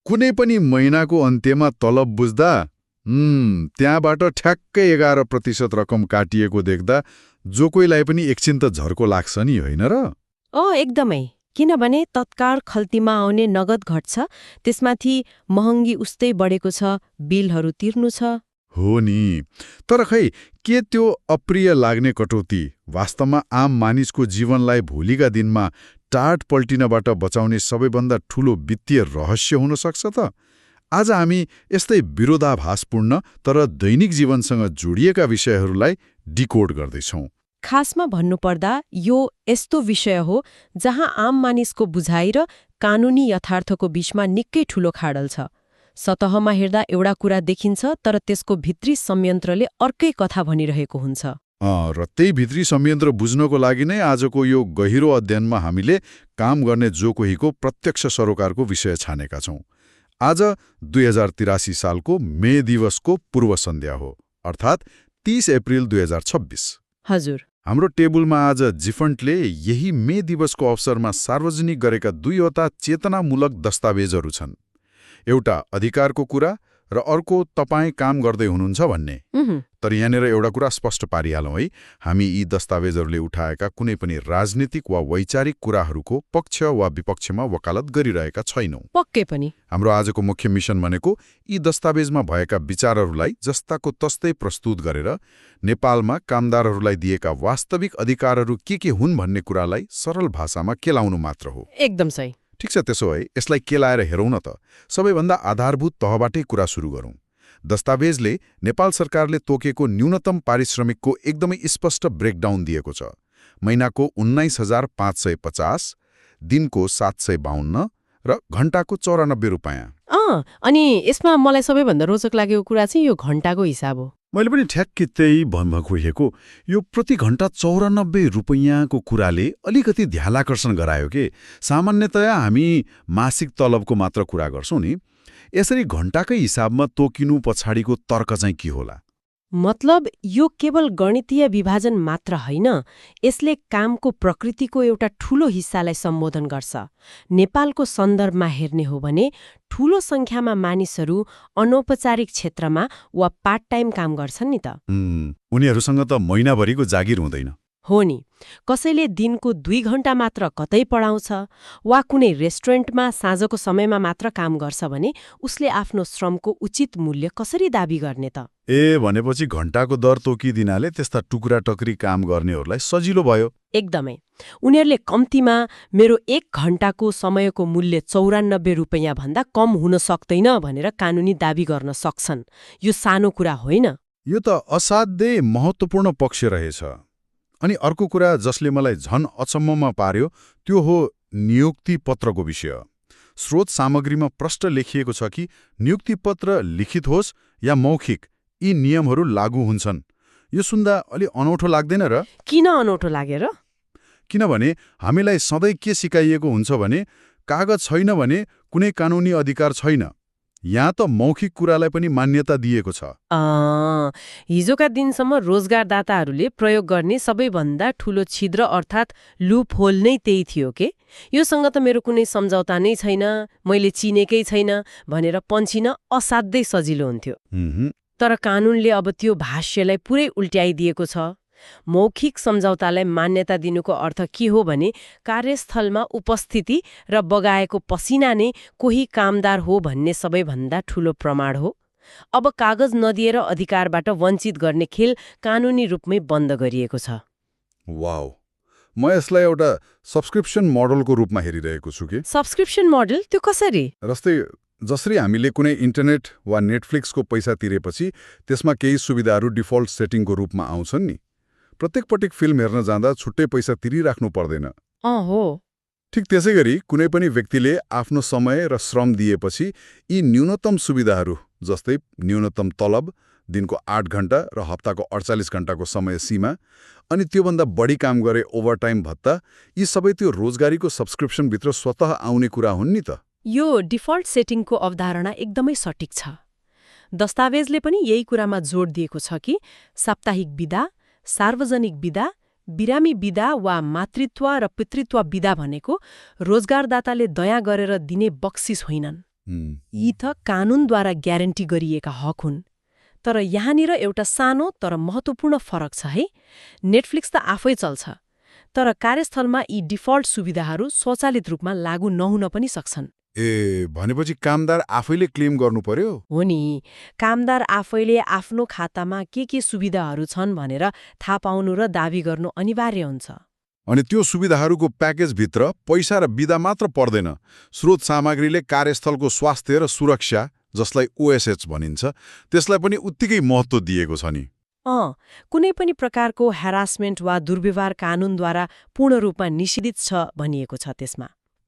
कुनै पनि महिनाको अन्त्यमा तलब बुझ्दा त्यहाँबाट ठ्याक्कै 11% रकम काटिएको देख्दा जो कोहीलाई पनि एकछिन त झर्को लाग्छ नि, होइन र? एकदमै। किनभने तत्काल खल्तीमा आउने नगद घट्छ, त्यसमाथि महँगी उस्तै बढेको छ, बिलहरू तिर्नु छ। हो नि, तर खै के त्यो अप्रिय लाग्ने कटौती वास्तवमा आम मानिसको जीवनलाई भोलिका दिनमा टाट पल्टिनबाट बचाउने सबैभन्दा ठूलो वित्तीय रहस्य हुन सक्छ त? आज हामी यस्तै विरोधाभासपूर्ण तर दैनिक जीवनसँग जोडिएका विषयहरूलाई डिकोड गर्दैछौँ। खासमा भन्नुपर्दा यो यस्तो विषय हो जहाँ आम मानिसको बुझाइ र कानूनी यथार्थको बीचमा निकै ठूलो खाडल छ। सतहमा हेर्दा एउटा कुरा देखिन्छ, तर त्यसको भित्री संयन्त्रले अर्कै कथा भनिरहेको हुन्छ। र त्यही भित्री संयन्त्र बुझ्नको लागि नै आजको यो गहिरो अध्ययनमा हामीले काम गर्ने जो कोहीको प्रत्यक्ष सरोकारको विषय छानेका छौँ। आज 2083 सालको मे दिवसको पूर्व सन्ध्या हो, अर्थात् 30 अप्रिल 2026। हजुर। हाम्रो टेबुलमा आज जिफन्टले यही मे दिवसको अवसरमा सार्वजनिक गरेका दुईवटा चेतनामूलक दस्तावेजहरू छन्। एउटा अधिकारको कुरा र अर्को तपाईँ काम गर्दै हुनुहुन्छ भन्ने। तर यहाँनिर एउटा कुरा स्पष्ट पारिहालौँ है, हामी यी दस्तावेजहरूले उठाएका कुनै पनि राजनीतिक वा वैचारिक कुराहरूको पक्ष वा विपक्षमा वकालत गरिरहेका छैनौँ। पक्कै पनि। हाम्रो आजको मुख्य मिसन भनेको यी दस्तावेजमा भएका विचारहरूलाई जस्ताको तस्तै प्रस्तुत गरेर नेपालमा कामदारहरूलाई दिएका वास्तविक अधिकारहरू के हुन् भन्ने कुरालाई सरल भाषामा केलाउनु मात्र हो। एकदम सही। ठिक छ, त्यसो भए यसलाई केलाएर हेरौँ न त। सबैभन्दा आधारभूत तहबाटै कुरा सुरु गरौँ। दस्तावेजले नेपाल सरकारले तोकेको न्यूनतम पारिश्रमिकको एकदमै स्पष्ट ब्रेकडाउन दिएको छ। महिनाको 19,550, दिनको 752 र घण्टाको 94 रुपैयाँ। अनि यसमा मलाई सबैभन्दा रोचक लागेको कुरा चाहिँ यो घण्टाको हिसाब हो। मैले पनि ठ्याक्कै त्यही खोजेको। यो प्रति घण्टा 94 रुपैयाँको कुराले अलिकति ध्यानाकर्षण गरायो के। सामान्यतया हामी मासिक तलबको मात्र कुरा गर्छौँ नि। यसरी घण्टाकै हिसाबमा तोकिनु पछाडिको तर्क चाहिँ के होला? मतलब यो केवल गणितीय विभाजन मात्र होइन, यसले कामको प्रकृतिको एउटा ठूलो हिस्सालाई सम्बोधन गर्छ। नेपालको सन्दर्भमा हेर्ने हो भने ठूलो संख्यामा मानिसहरू अनौपचारिक क्षेत्रमा वा पार्ट टाइम काम गर्छन् नि त। उनीहरूसँग त महिनाभरिको जागिर हुँदैन। हो नि, कसैले दिनको 2 घण्टा मात्र कतै पढाउँछ वा कुनै रेस्टुरेन्टमा साँझको समयमा मात्र काम गर्छ भने उसले आफ्नो श्रमको उचित मूल्य कसरी दाबी गर्ने त? भनेपछि घण्टाको दर तोकिदिनाले त्यस्ता टुक्रा टक्री काम गर्नेहरूलाई सजिलो भयो। एकदमै। उनीहरूले कम्तीमा मेरो 1 घण्टाको समयको मूल्य 94 रुपैयाँ भन्दा कम हुन सक्दैन भनेर कानूनी दाबी गर्न सक्छन्। यो सानो कुरा होइन। यो त असाध्यै महत्त्वपूर्ण पक्ष रहेछ। अनि अर्को कुरा जसले मलाई झन अचम्ममा पार्यो त्यो हो नियुक्ति पत्रको विषय। स्रोत सामग्रीमा प्रष्ट लेखिएको छ कि नियुक्ति पत्र लिखित होस् या मौखिक, यी नियमहरू लागू हुन्छन्। यो सुन्दा अलि अनौठो लाग्दैन र? किन अनौठो लागेर? किनभने हामीलाई सधैँ के सिकाइएको हुन्छ भने कागज छैन भने कुनै कानुनी अधिकार छैन। यहाँ त मौखिक कुरालाई पनि मान्यता दिएको छ। हिजोका दिनसम्म रोजगारदाताहरूले प्रयोग गर्ने सबैभन्दा ठूलो छिद्र अर्थात् लुप होल नै त्यही थियो के। योसँग त मेरो कुनै सम्झौता नै छैन, मैले चिनेकै छैन भनेर पन्छिन असाध्यै सजिलो हुन्थ्यो। तर कानूनले अब त्यो भाष्यलाई पुरै उल्ट्याइदिएको छ। मौखिक सम्झौतालाई मान्यता दिनुको अर्थ के हो भने कार्यस्थलमा उपस्थिति र बगाएको पसिना नै कोही कामदार हो भन्ने सबैभन्दा ठूलो प्रमाण हो। अब कागज नदिएर अधिकारबाट वञ्चित गर्ने खेल कानूनी रूपमै बन्द गरिएको छ। वाउ, म यसलाई एउटा सब्सक्रिप्सन मोडलको रूपमा हेरिरहेको छु कि। Subscription model? त्यो कसरी? जसरी हामीले कुनै इन्टरनेट वा नेटफ्लिक्सको पैसा तिरेपछि त्यसमा केही सुविधाहरू डिफल्ट सेटिङको रूपमा आउँछन् नि। प्रत्येक पटक फिल्म हेर्न जाँदा छुट्टै पैसा तिरिराख्नु पर्दैन। हो। ठिक त्यसै गरी कुनै पनि व्यक्तिले आफ्नो समय र श्रम दिएपछि यी न्यूनतम सुविधाहरू जस्तै न्यूनतम तलब, दिनको 8 घण्टा र हप्ताको 48 घण्टाको समय सीमा, अनि त्योभन्दा बढी काम गरे ओभरटाइम भत्ता, यी सबै त्यो रोजगारीको सब्सक्रिप्सनभित्र स्वतः आउने कुरा हुन् नि त। यो डिफल्ट सेटिङको अवधारणा एकदमै सटिक छ। दस्तावेजले पनि यही कुरामा जोड दिएको छ कि साप्ताहिक बिदा, सार्वजनिक बिदा, बिरामी बिदा वा मातृत्व र पितृत्व बिदा भनेको रोजगारदाताले दया गरेर दिने बक्सिस होइनन्। यी त कानूनद्वारा ग्यारेन्टी गरिएका हक हुन्। तर यहाँनिर एउटा सानो तर महत्त्वपूर्ण फरक छ है। नेटफ्लिक्स त आफै चल्छ, तर कार्यस्थलमा यी डिफल्ट सुविधाहरू स्वचालित रूपमा लागू नहुन पनि सक्छन्। भनेपछि कामदार आफैले क्लेम गर्नु पर्यो? हो नि, कामदार आफैले आफ्नो खातामा के सुविधाहरू छन् भनेर थाहा पाउनु र दावी गर्नु अनिवार्य हुन्छ। अनि त्यो सुविधाहरूको प्याकेजभित्र पैसा र बिदा मात्र पर्दैन, स्रोत सामग्रीले कार्यस्थलको स्वास्थ्य र सुरक्षा, जसलाई ओएसएच भनिन्छ, त्यसलाई पनि उत्तिकै महत्त्व दिएको छ नि। कुनै पनि प्रकारको ह्यारासमेन्ट वा दुर्व्यवहार कानूनद्वारा पूर्ण रूपमा निषेधित छ भनिएको छ त्यसमा।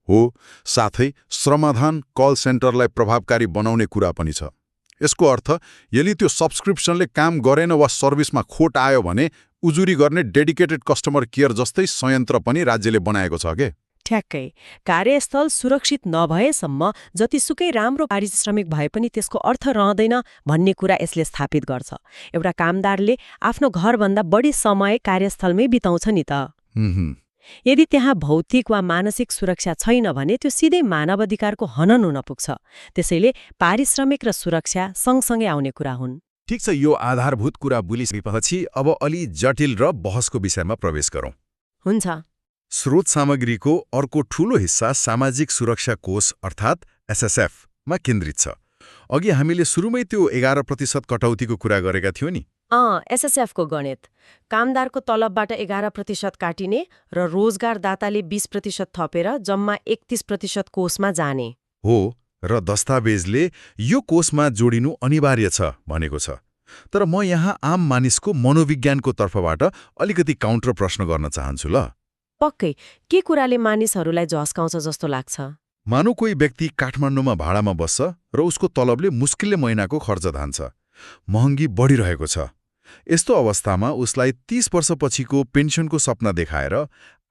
हो, साथै श्रमदान कल सेन्टरलाई प्रभावकारी बनाउने कुरा पनि छ। यसको अर्थ यदि त्यो सब्सक्रिप्सनले काम गरेन वा सर्भिसमा खोट आयो भने उजुरी गर्ने डेडिकेटेड कस्टमर केयर जस्तै संयन्त्र पनि राज्यले बनाएको छ के? ठ्याक्कै। कार्यस्थल सुरक्षित नभएसम्म जतिसुकै राम्रो पारिश्रमिक भए पनि त्यसको अर्थ रहँदैन भन्ने कुरा यसले स्थापित गर्छ। एउटा कामदारले आफ्नो घरभन्दा बढी समय कार्यस्थलमै बिताउँछ नि त। यदि त्यहाँ भौतिक वा मानसिक सुरक्षा छैन भने त्यो सिधै मानव अधिकारको हनन हुन पुग्छ। त्यसैले पारिश्रमिक र सुरक्षा सँगसँगै आउने कुरा हुन्। ठिक छ, यो आधारभूत कुरा बुझिसकेपछि अब अलि जटिल र बहसको विषयमा प्रवेश गरौँ। हुन्छ। स्रोत सामग्रीको अर्को ठूलो हिस्सा सामाजिक सुरक्षा कोष अर्थात् एसएसएफमा केन्द्रित छ। अघि हामीले सुरुमै त्यो 11% कटौतीको कुरा गरेका थियौँ नि। एसएसएफको गणित कामदारको तलबबाट 11% काटिने र रोजगारदाताले 20% थपेर जम्मा 31% कोषमा जाने हो, र दस्तावेजले यो कोषमा जोडिनु अनिवार्य छ भनेको छ। तर म यहाँ आम मानिसको मनोविज्ञानको तर्फबाट अलिकति काउन्टर प्रश्न गर्न चाहन्छु ल। पक्कै, के कुराले मानिसहरूलाई झस्काउँछ जस्तो लाग्छ? मानौ कोही व्यक्ति काठमाडौँमा भाडामा बस्छ र उसको तलबले मुस्किलले महिनाको खर्च धान्छ। महँगी बढिरहेको छ। यस्तो अवस्थामा उसलाई 30 वर्षपछिको पेन्सनको सपना देखाएर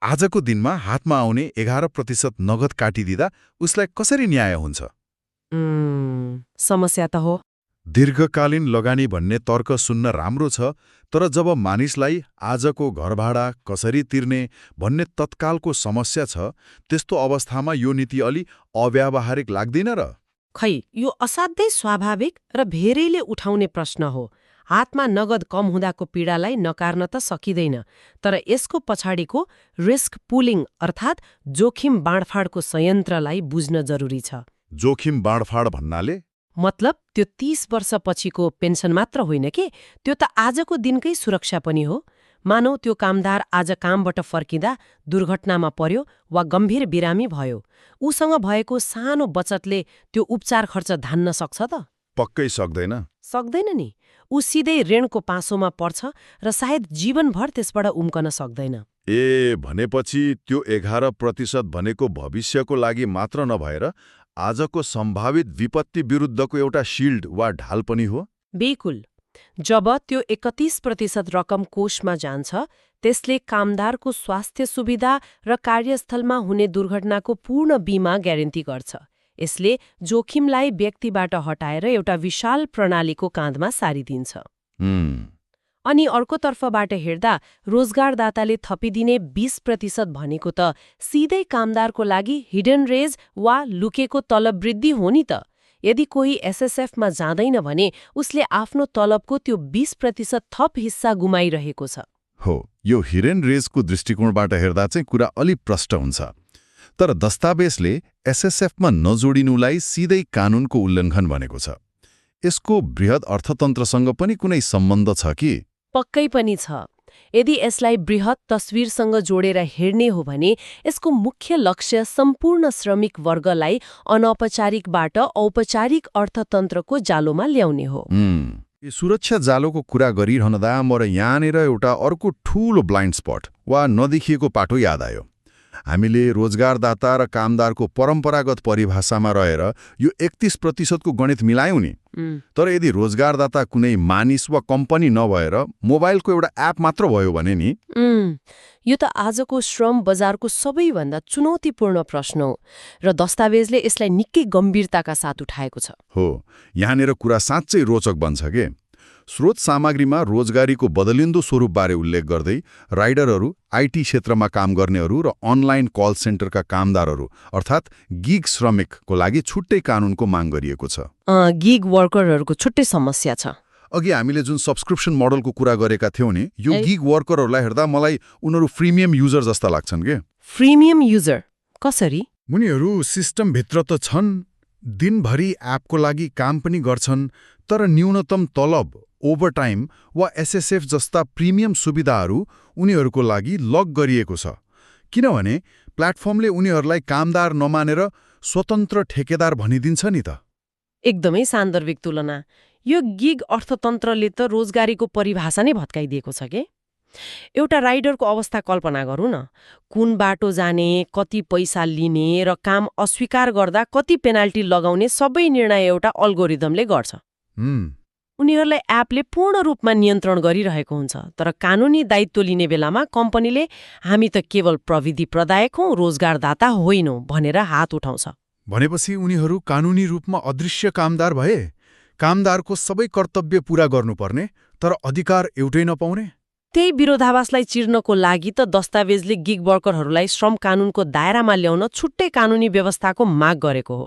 आजको दिनमा हातमा आउने 11% नगद काटिदिँदा उसलाई कसरी न्याय हुन्छ? समस्या त हो। दीर्घकालीन लगानी भन्ने तर्क सुन्न राम्रो छ, तर जब मानिसलाई आजको घरभाडा कसरी तिर्ने भन्ने तत्कालको समस्या छ, त्यस्तो अवस्थामा यो नीति अलि अव्यावहारिक लाग्दैन र? खै, यो असाध्यै स्वाभाविक र धेरैले उठाउने प्रश्न हो। हातमा नगद कम हुँदाको पीडालाई नकार्न त सकिँदैन, तर यसको पछाडिको रिस्क पुलिङ अर्थात् जोखिम बाँडफाँडको संयन्त्रलाई बुझ्न जरुरी छ। जोखिम बाँडफाँड भन्नाले? मतलब त्यो 30 वर्षपछिको पेन्सन मात्र होइन के, त्यो त आजको दिनकै सुरक्षा पनि हो। मानौ त्यो कामदार आज कामबाट फर्किँदा दुर्घटनामा पर्यो वा गम्भीर बिरामी भयो, उसँग भएको सानो बचतले त्यो उपचार खर्च धान्न सक्छ त? पक्कै सक्दैन। सक्दैन नि। ऊ सिधै ऋणको पासोमा पर्छ र सायद जीवनभर त्यसबाट उम्कन सक्दैन। भनेपछि त्यो 11% भनेको भविष्यको लागि मात्र नभएर आजको सम्भावित विपत्ति विरुद्धको एउटा शिल्ड वा ढाल पनि हो? बिल्कुल। जब त्यो 31% रकम कोषमा जान्छ, त्यसले कामदारको स्वास्थ्य सुविधा र कार्यस्थलमा हुने दुर्घटनाको पूर्ण बीमा ग्यारेन्टी गर्छ। यसले जोखिमलाई व्यक्तिबाट हटाएर एउटा विशाल प्रणालीको काँधमा सारिदिन्छ। अनि अर्को तर्फबाट हेर्दा रोजगारदाताले थपिदिने 20% भनेको त सिधै कामदारको लागि हिडन रेज वा लुकेको तलब वृद्धि हो नि त। यदि कोही एसएसएफमा जाँदैन भने उसले आफ्नो तलबको त्यो 20% थप हिस्सा गुमाइरहेको छ। हो, यो हिडन रेजको दृष्टिकोणबाट हेर्दा चाहिँ कुरा अलि प्रष्ट हुन्छ। तर दस्तावेजले एसएसएफमा नजोडिनुलाई सिधै कानूनको उल्लङ्घन भनेको छ। यसको बृहत अर्थतन्त्रसँग पनि कुनै सम्बन्ध छ कि? पक्कै पनि छ। यदि यसलाई बृहत तस्विरसँग जोडेर हेर्ने हो भने यसको मुख्य लक्ष्य सम्पूर्ण श्रमिक वर्गलाई अनौपचारिकबाट औपचारिक अर्थतन्त्रको जालोमा ल्याउने हो। सुरक्षा जालोको कुरा गरिरहँदा म यहाँनिर एउटा अर्को ठूलो ब्लाइन्ड स्पट वा नदेखिएको पाटो याद आयो। हामीले रोजगारदाता र कामदारको परम्परागत परिभाषामा रहेर यो 31% को गणित मिलायौं नि। तर यदि रोजगारदाता कुनै मानिस वा कम्पनी नभएर मोबाइलको एउटा एप मात्र भयो भने नि? यो त आजको श्रम बजारको सबैभन्दा चुनौतीपूर्ण प्रश्न हो र दस्तावेजले यसलाई निकै गम्भीरताका साथ उठाएको छ। हो, यहाँनिर कुरा साँच्चै रोचक बन्छ के। स्रोत सामग्रीमा रोजगारीको बदलिन्दो स्वरूपबारे उल्लेख गर्दै राइडरहरू, आइटी क्षेत्रमा काम गर्नेहरू र अनलाइन कल सेन्टरका कामदारहरू अर्थात् गिग श्रमिकको लागि छुट्टै कानुनको माग गरिएको छ। गिग वर्करहरूको छुट्टै समस्या छ। अघि हामीले जुन सब्सक्रिप्सन मोडलको कुरा गरेका थियौँ नि, यो है। गिग वर्करहरूलाई हेर्दा मलाई उनीहरू प्रिमियम युजर जस्ता लाग्छन् के। प्रिमियम युजर कसरी? उनीहरू सिस्टमभित्र त छन्, दिनभरि एपको लागि काम पनि गर्छन्, तर न्यूनतम तलब, ओभरटाइम वा एसएसएफ जस्ता प्रिमियम सुविधाहरू उनीहरूको लागि लक गरिएको छ। किनभने प्लेटफर्मले उनीहरूलाई कामदार नमानेर स्वतन्त्र ठेकेदार भनिदिन्छ नि त। एकदमै सान्दर्भिक तुलना। यो गिग अर्थतन्त्रले त रोजगारीको परिभाषा नै भत्काइदिएको छ के। एउटा राइडरको अवस्था कल्पना गरौँ न। कुन बाटो जाने, कति पैसा लिने र काम अस्वीकार गर्दा कति पेनाल्टी लगाउने सबै निर्णय एउटा अल्गोरिदमले गर्छ। उनीहरूलाई एपले पूर्ण रूपमा नियन्त्रण गरिरहेको हुन्छ, तर कानुनी दायित्व लिने बेलामा कम्पनीले हामी त केवल प्रविधि प्रदायक हौं, रोजगारदाता होइनौं भनेर हात उठाउँछ। भनेपछि उनीहरू कानुनी रूपमा अदृश्य कामदार भए। कामदारको सबै कर्तव्य पूरा गर्नुपर्ने, तर अधिकार एउटै नपाउने। त्यही विरोधाभासलाई चिर्नको लागि त दस्तावेजले गिग वर्करहरूलाई श्रम कानूनको दायरामा ल्याउन छुट्टै कानूनी व्यवस्थाको माग गरेको हो।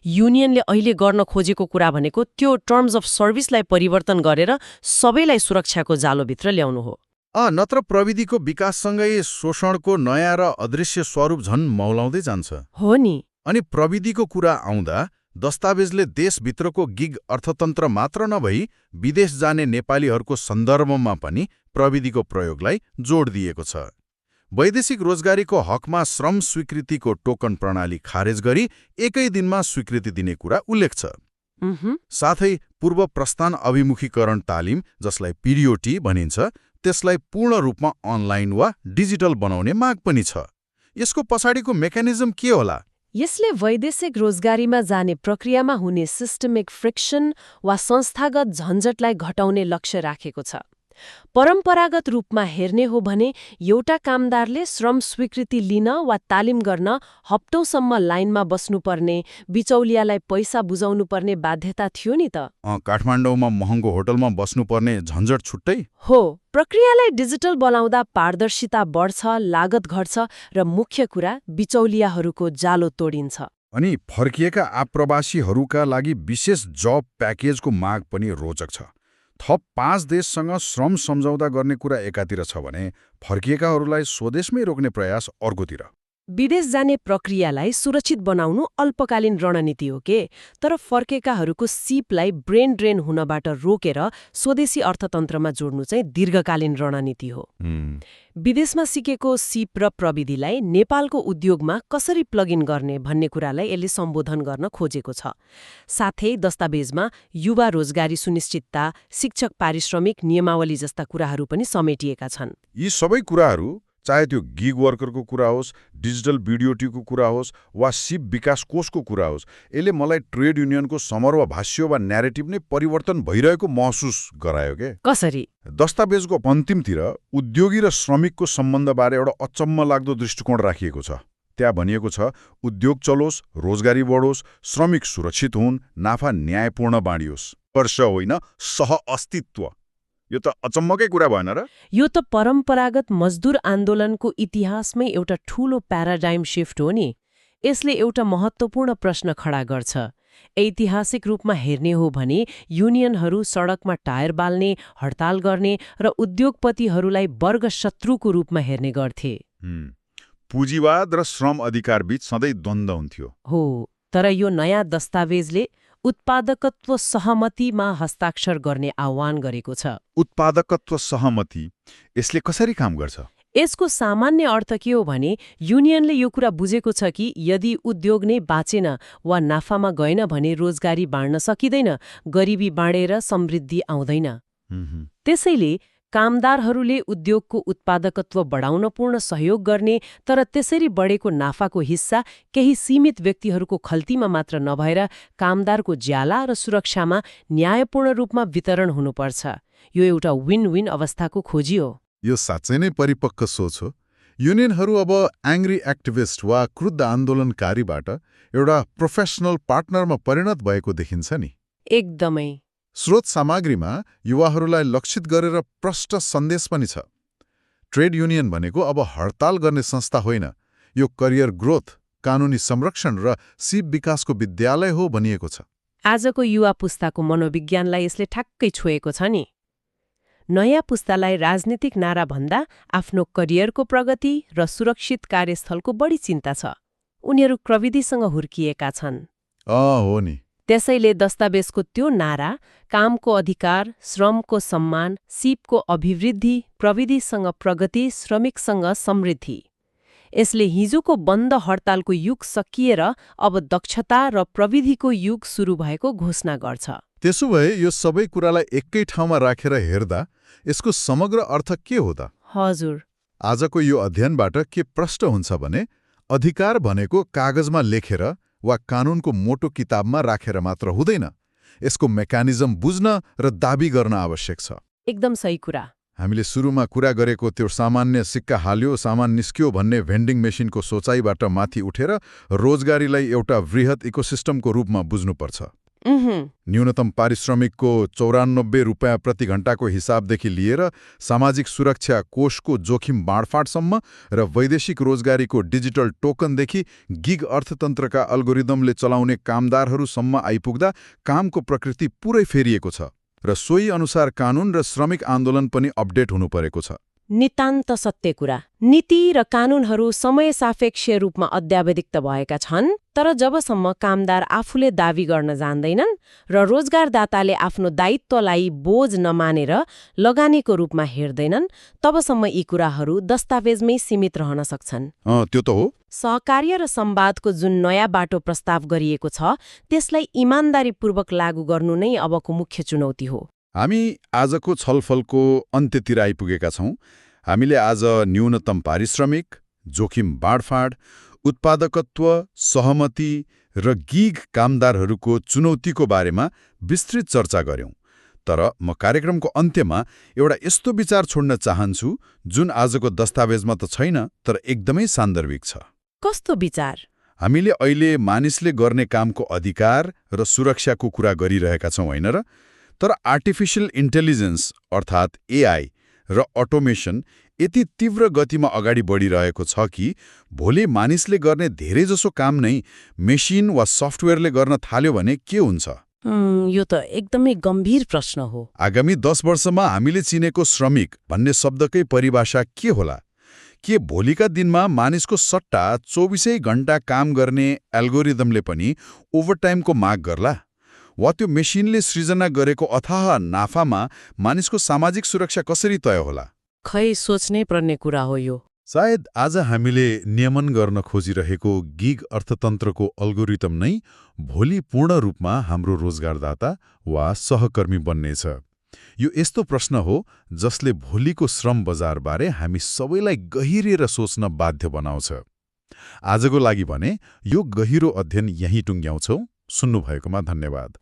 युनियनले अहिले गर्न खोजेको कुरा भनेको त्यो टर्म्स अफ सर्भिसलाई परिवर्तन गरेर सबैलाई सुरक्षाको जालोभित्र ल्याउनु हो। नत्र प्रविधिको विकाससँगै शोषणको नयाँ र अदृश्य स्वरूप झन् मौलाउँदै जान्छ। हो नि। अनि प्रविधिको कुरा आउँदा दस्तावेजले देशभित्रको गिग अर्थतन्त्र मात्र नभई विदेश जाने नेपालीहरूको सन्दर्भमा पनि प्रविधिको प्रयोगलाई जोड दिएको छ। वैदेशिक रोजगारीको हकमा श्रम स्वीकृतिको टोकन प्रणाली खारेज गरी एकै दिनमा स्वीकृति दिने कुरा उल्लेख छ। साथै पूर्व प्रस्थान अभिमुखीकरण तालिम, जसलाई पिरियोटी भनिन्छ, त्यसलाई पूर्ण रूपमा अनलाइन वा डिजिटल बनाउने माग पनि छ। यसको पछाडिको मेकानिजम के होला? यसले वैदेशिक रोजगारीमा जाने प्रक्रियामा हुने सिस्टमिक फ्रिक्सन वा संस्थागत झन्झटलाई घटाउने लक्ष्य राखेको छ। परम्परागत रूपमा हेर्ने हो भने एउटा कामदारले श्रम स्वीकृति लिन वा तालिम गर्न हप्तौंसम्म लाइनमा बस्नुपर्ने, बिचौलियालाई पैसा बुझाउनुपर्ने बाध्यता थियो नि त। काठमाडौँमा महँगो होटलमा बस्नुपर्ने झन्झट छुट्टै हो। प्रक्रियालाई डिजिटल बनाउँदा पारदर्शिता बढ्छ, लागत घट्छ र मुख्य कुरा बिचौलियाहरूको जालो तोडिन्छ। अनि फर्किएका आप्रवासीहरूका लागि विशेष जब प्याकेजको माग पनि रोचक छ। थप 5 देशसँग श्रम सम्झौता गर्ने कुरा एकातिर छ भने फर्किएकाहरूलाई स्वदेशमै रोक्ने प्रयास अर्कोतिर। विदेश जाने प्रक्रियालाई सुरक्षित बनाउनु अल्पकालीन रणनीति हो के, तर फर्केकाहरूको सिपलाई ब्रेन ड्रेन हुनबाट रोकेर स्वदेशी अर्थतन्त्रमा जोड्नु चाहिँ दीर्घकालीन रणनीति हो। विदेशमा सिकेको सिप र प्रविधिलाई नेपालको उद्योगमा कसरी प्लग इन गर्ने भन्ने कुरालाई यसले सम्बोधन गर्न खोजेको छ। साथै दस्तावेजमा युवा रोजगारी सुनिश्चितता, शिक्षक पारिश्रमिक नियमावली जस्ता कुराहरू पनि समेटिएका छन्। यी सबै कुराहरू, चाहे त्यो गिग वर्करको कुरा होस्, डिजिटल बिडियोटीको कुरा होस् वा सिप विकास कोषको कुरा होस्, यसले मलाई ट्रेड युनियनको समर वा भाष्य वा न्यारेटिभ नै परिवर्तन भइरहेको महसुस गरायो के। कसरी? दस्तावेजको अन्तिमतिर उद्योगी र श्रमिकको सम्बन्धबारे एउटा अचम्म लाग्दो दृष्टिकोण राखिएको छ। त्यहाँ भनिएको छ, उद्योग चलोस्, रोजगारी बढोस्, श्रमिक सुरक्षित हुन्, नाफा न्यायपूर्ण बाँडियोस्। स्पर्श होइन, सह-अस्तित्व। यो त अचम्मकै कुरा भएन र? यो त परम्परागत मजदुर आन्दोलनको इतिहासमै एउटा ठूलो प्याराडाइम शिफ्ट हो नि। यसले एउटा महत्त्वपूर्ण प्रश्न खडा गर्छ। ऐतिहासिक रूपमा हेर्ने हो भने युनियनहरू सडकमा टायर बाल्ने, हडताल गर्ने र उद्योगपतिहरूलाई वर्ग शत्रुको रूपमा हेर्ने गर्थे। पुँजीवाद र श्रम अधिकार बीच सधैँ द्वन्द्व हुन्थ्यो। हो, तर यो नयाँ दस्तावेजले उत्पादकत्व सहमतिमा हस्ताक्षर गर्ने आह्वान गरेको छ। उत्पादकत्व सहमति यसले कसरी काम गर्छ? यसको सामान्य अर्थ के हो भने युनियनले यो कुरा बुझेको छ कि यदि उद्योग नै बाँचेन वा नाफामा गएन भने रोजगारी बाँड्न सकिँदैन, गरिबी बाँडेर समृद्धि आउँदैन। त्यसैले कामदारहरूले उद्योगको उत्पादकत्व बढाउन पूर्ण सहयोग गर्ने, तर त्यसरी बढेको नाफाको हिस्सा केही सीमित व्यक्तिहरूको खल्तीमा मात्र नभएर कामदारको ज्याला र सुरक्षामा न्यायपूर्ण रूपमा वितरण हुनुपर्छ। यो एउटा विन विन अवस्थाको खोजी हो। यो साँच्चै नै परिपक्व सोच हो। युनियनहरू अब एङ्ग्री एक्टिभिस्ट वा क्रुद्ध आन्दोलनकारीबाट एउटा प्रोफेसनल पार्टनरमा परिणत भएको देखिन्छ नि। एकदमै। स्रोत सामग्रीमा युवाहरूलाई लक्षित गरेर प्रष्ट सन्देश पनि छ। ट्रेड युनियन भनेको अब हडताल गर्ने संस्था होइन, यो करियर ग्रोथ, कानुनी संरक्षण र सिप विकासको विद्यालय हो भनिएको छ। आजको युवा पुस्ताको मनोविज्ञानलाई यसले ठ्याक्कै छोएको छ नि। नयाँ पुस्तालाई राजनीतिक नारा भन्दा आफ्नो करियरको प्रगति र सुरक्षित कार्यस्थलको बढी चिन्ता छ। उनीहरू प्रविधिसँग हुर्किएका छन्। हो नि। त्यसैले दस्तावेजको त्यो नारा, कामको अधिकार, श्रमको सम्मान, सिपको अभिवृद्धि, प्रविधिसँग प्रगति, श्रमिकसँग समृद्धि, यसले हिजोको बन्द हडतालको युग सकिएर अब दक्षता र प्रविधिको युग सुरु भएको घोषणा गर्छ। त्यसो भए यो सबै कुरालाई एकै ठाउँमा राखेर हेर्दा यसको समग्र अर्थ के हो त? हजुर, आजको यो अध्ययनबाट के प्रष्ट हुन्छ भने अधिकार भनेको कागजमा लेखेर वा कानुनको मोटो किताबमा राखेर मात्र हुँदैन। यसको मेकानिजम बुझ्न र दाबी गर्न आवश्यक छ। एकदम सही कुरा। हामीले सुरुमा कुरा गरेको त्यो सामान्य सिक्का हाल्यो सामान निस्क्यो भन्ने भेन्डिङ मेसिनको सोचाइबाट माथि उठेर रोजगारीलाई एउटा वृहत इकोसिस्टमको रूपमा बुझ्नुपर्छ। न्यूनतम पारिश्रमिकको 94 रुपियाँ प्रति घण्टाको हिसाबदेखि लिएर सामाजिक सुरक्षा कोषको जोखिम बाँडफाँडसम्म र वैदेशिक रोजगारीको डिजिटल टोकनदेखि गिग अर्थतन्त्रका अल्गोरिदमले चलाउने कामदारहरूसम्म आइपुग्दा कामको प्रकृति पुरै फेरिएको छ र सोही अनुसार कानून र श्रमिक आन्दोलन पनि अपडेट हुनु परेको छ। नितान्त सत्य कुरा। नीति र कानूनहरू समय सापेक्ष रूपमा अद्यावधिक भएका छन्, तर जबसम्म कामदार आफूले दावी गर्न जान्दैनन् र रोजगारदाताले आफ्नो दायित्वलाई बोझ नमानेर लगानीको रूपमा हेर्दैनन्, तबसम्म यी कुराहरू दस्तावेजमै सीमित रहन सक्छन्। त्यो त हो। सहकार्य र संवादको जुन नयाँ बाटो प्रस्ताव गरिएको छ, त्यसलाई इमान्दारीपूर्वक लागू गर्नु नै अबको मुख्य चुनौती हो। हामी आजको छलफलको अन्त्यतिर आइपुगेका छौँ। हामीले आज न्यूनतम पारिश्रमिक, जोखिम बाँडफाँड, उत्पादकत्व, सहमति र गिग कामदारहरूको चुनौतीको बारेमा विस्तृत चर्चा गर्यौं। तर म कार्यक्रमको अन्त्यमा एउटा यस्तो विचार छोड्न चाहन्छु जुन आजको दस्तावेजमा त छैन, तर एकदमै सान्दर्भिक छ। कस्तो विचार? हामीले अहिले मानिसले गर्ने कामको अधिकार र सुरक्षाको कुरा गरिरहेका छौँ, होइन र? तर आर्टिफिशियल इन्टेलिजेन्स अर्थात् एआई र अटोमेसन यति तीव्र गतिमा अगाडि बढिरहेको छ कि भोलि मानिसले गर्ने धेरैजसो काम नै मेसिन वा सफ्टवेयरले गर्न थाल्यो भने के हुन्छ? यो त एकदमै गम्भीर प्रश्न हो। आगामी 10 वर्षमा हामीले चिनेको श्रमिक भन्ने शब्दकै परिभाषा के होला? के भोलिका दिनमा मानिसको सट्टा 24 घण्टा काम गर्ने एल्गोरिदमले पनि ओभरटाइमको माग गर्ला? वा त्यो मेसिनले सृजना गरेको अथाह नाफामा मानिसको सामाजिक सुरक्षा कसरी तय होला? खै सोच्नै पर्ने कुरा हो यो। सायद आज हामीले नियमन गर्न खोजिरहेको गिग अर्थतन्त्रको अल्गोरिदम नै भोलि पूर्ण रूपमा हाम्रो रोजगारदाता वा सहकर्मी बन्नेछ। यो यस्तो प्रश्न हो जसले भोलिको श्रम बजारबारे हामी सबैलाई गहिरिएर सोच्न बाध्य बनाउँछ। आजको लागि भने यो गहिरो अध्ययन यहीँ टुङ्ग्याउँछौँ। सुन्नुभएकोमा धन्यवाद।